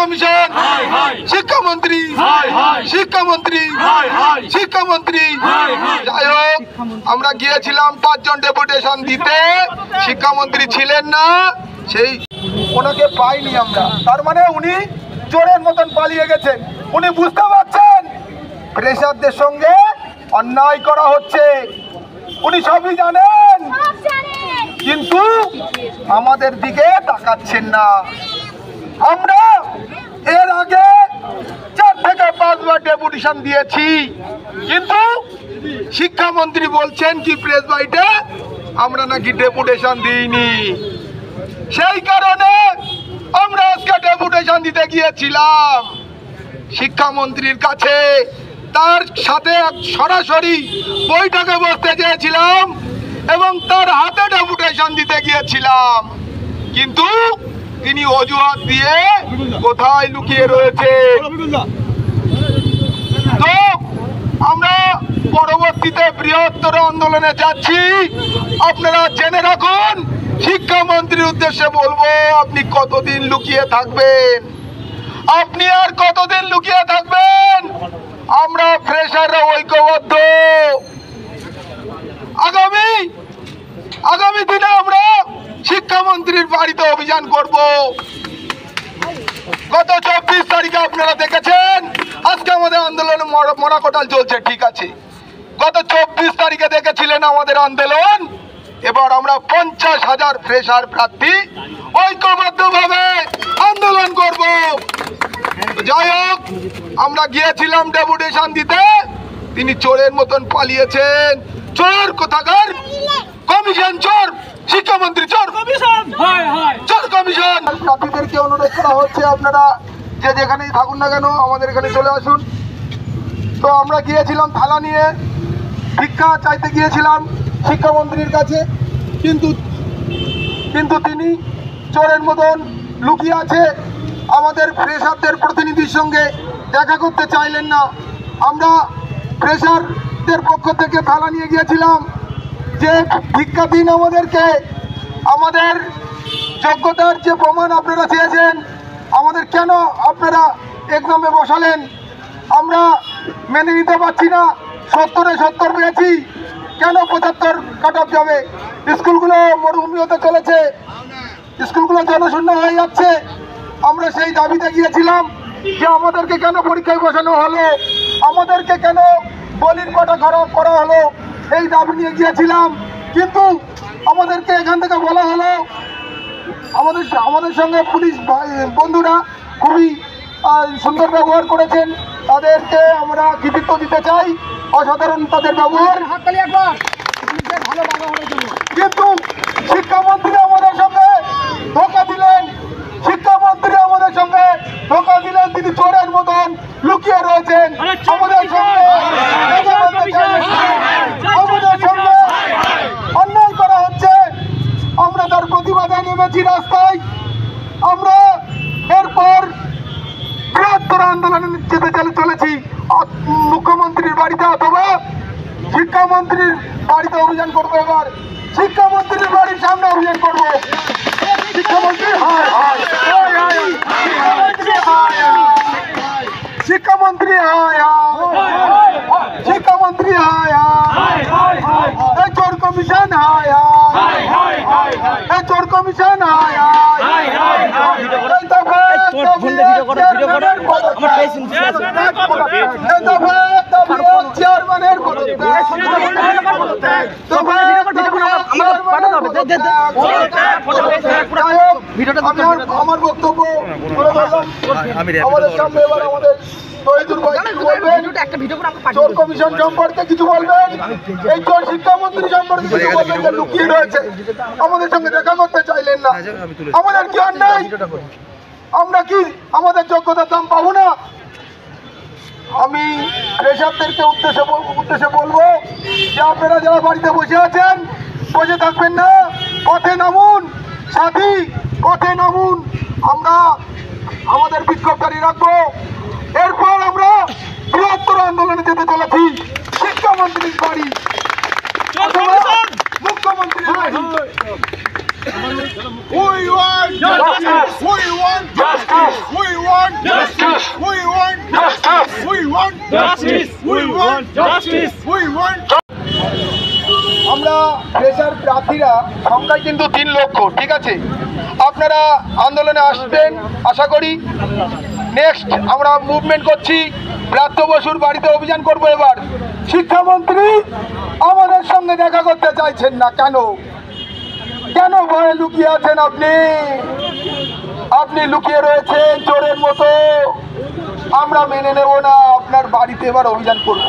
Commission, শিক্ষামন্ত্রী, শিক্ষামন্ত্রী, শিক্ষামন্ত্রী। যাই হোক, আমরা গিয়েছিলাম 5 জন ডেপুটেশন দিতে, শিক্ষামন্ত্রী ছিলেন না, সেই ওনাকে পাইনি আমরা। তার মানে উনি চোরের মতন পালিয়ে গেছেন। উনি বুঝতে পারছেন প্রেসারদের সঙ্গে অন্যায় করা হচ্ছে, উনি সবই জানেন, কিন্তু আমাদের দিকে তাকাচ্ছেন না। আমরা এর আগে 4 থেকে 5 বার ডেপুটেশন দিয়েছি, কিন্তু শিক্ষামন্ত্রী বলছেন কি প্রেস বাইটে আমরা নাকি ডেপুটেশন দিইনি। সেই কারণে আমরা আজকে ডেপুটেশন দিতে গিয়েছিলাম শিক্ষামন্ত্রীর কাছে, তার সাথে সরাসরি বৈঠকে বসতে চেয়েছিলাম এবং তার হাতে ডেপুটেশন দিতে গিয়েছিলাম, কিন্তু তিনি অজুহাত দিয়ে কোথায় লুকিয়ে রয়েছে। তো আমরা পরবর্তীতে বৃহত্তর আন্দোলনে যাচ্ছি। আপনারা জেনে রাখুন, শিক্ষামন্ত্রীর উদ্দেশ্যে বলবো, আপনি কতদিন লুকিয়ে থাকবেন? আপনি আর কতদিন লুকিয়ে থাকবেন? আমরা ফ্রেশাররা ঐক্যবদ্ধ। আগামী দিনে আমরা শিক্ষামন্ত্রীর বাড়িতে অভিযান করব। গত 24 তারিখে আপনারা দেখেছেন, আজকে আমাদের আন্দোলনে মরাকটাল চলছে, ঠিক আছে। গত 24 তারিখে দেখেছিলেন আমাদের আন্দোলন। এবার আমরা 50,000 ফ্রেশার প্রার্থী ঐক্যবদ্ধভাবে আন্দোলন করব। যাই হোক, আমরা গিয়েছিলাম ডেপুটেশন দিতে, তিনি চোরের মতন পালিয়েছেন। চোর কোথাকার, কমিশন চোর, শিক্ষামন্ত্রী চোর, চোর কমিশন। প্রার্থীদেরকে অনুরোধ করা হচ্ছে, আপনারা যে যেখানেই থাকুন না কেন আমাদের এখানে চলে আসুন। তো আমরা গিয়েছিলাম থালা নিয়ে, ভিক্ষা চাইতে গিয়েছিলাম শিক্ষামন্ত্রীর কাছে, কিন্তু তিনি চোরের মতন লুকিয়ে আছে, আমাদের ফ্রেশারদের প্রতিনিধির সঙ্গে দেখা করতে চাইলেন না। আমরা ফ্রেশারদের পক্ষ থেকে থালা নিয়ে গিয়েছিলাম যে ভিক্ষা দিন আমাদেরকে, আমাদের যোগ্যতার যে প্রমাণ আপনারা চেয়েছেন, আমাদের কেন আপনারা এক্সামে বসালেন? আমরা মেনে নিতে পারছি না। 70-এ 70 পেয়েছি, কেন 75 কাট অফ যাবে? স্কুলগুলো মরুভূমি হতে চলেছে, স্কুলগুলো জনশূন্য হয়ে যাচ্ছে। আমরা সেই দাবিতে গিয়েছিলাম যে আমাদেরকে কেন পরীক্ষায় বসানো হলো, আমাদেরকে কেন বলির পাঠা খারাপ করা হলো, এই দাবি নিয়ে গিয়েছিলাম। কিন্তু আমাদেরকে এখান থেকে বলা হলো, আমাদের সঙ্গে পুলিশ বন্ধুরা খুবই সুন্দর ব্যবহার করেছেন, তাদেরকে আমরা কৃতিত্ব দিতে চাই, অসাধারণ তাদের ব্যবহার। কিন্তু শিক্ষামন্ত্রী আমাদের সঙ্গে ধোঁকা দিলেন, শিক্ষামন্ত্রী আমাদের সঙ্গে ধোঁকা দিলেন। তিনি চোরের মতন লুকিয়ে রয়েছেন আমাদের সঙ্গে, আমাদের সঙ্গে অন্যায় করা হচ্ছে। আমরা তার প্রতিবাদে নেমেছি রাস্তায়। আমরা এরপর বৃহত্তর আন্দোলনে যেতে চলেছি মুখ্যমন্ত্রীর বাড়িতে অথবা শিক্ষামন্ত্রীর বাড়িতে অভিযান করবো। এবার শিক্ষামন্ত্রীর বাড়ির সামনে অভিযান করবো। শিক্ষামন্ত্রী শিক্ষামন্ত্রী শিক্ষামন্ত্রী এই চোর কমিশন এই চোর কমিশন চেয়ারম্যানের আমার বক্তব্য আমাদের সামনে এবার আমাদের চোর কমিশন সম্পর্কে কিছু বলবেন, এই চোর শিক্ষামন্ত্রী সম্পর্কে কিছু বলবেন, যে লুকিয়ে রয়েছে, আমাদের সঙ্গে দেখা করতে চাইলেন না। আমাদের কি অন্যায়? আমরা কি আমাদের যোগ্যতার দাম পাবো না? আমি ফ্রেশারদেরকে উদ্দেশ্যে বলবো যে আপনারা যারা বাড়িতে বসে আছেন, বসে থাকবেন না, পথে নামুন, সাথী পথে নামুন। আমরা আমাদের বিক্ষোভ জারি রাখবো। এরপর আমরা বৃহত্তর আন্দোলনে যেতে চলেছি শিক্ষামন্ত্রীর বাড়ি, মুখ্যমন্ত্রীর বাড়ি। We want justice. We want justice. We want want justice. We want justice. We want justice. We want justice. We want. আমরা ফ্রেশার প্রার্থীরা সংখ্যায় কিন্তু 3 লক্ষ, ঠিক আছে? আপনারা আন্দোলনে আসবেন আশা করি। নেক্সট আমরা মুভমেন্ট করছি, ব্রাত্য বসুর বাড়িতে অভিযান করব। এবার শিক্ষামন্ত্রী আমাদের সঙ্গে দেখা করতে চাইছেন না কেন? কেন ভয়ে লুকিয়ে আছেন আপনি? আপনি লুকিয়ে রয়েছেন চোরের মতো। আমরা মেনে নেব না, আপনার বাড়িতে এবার অভিযান করব।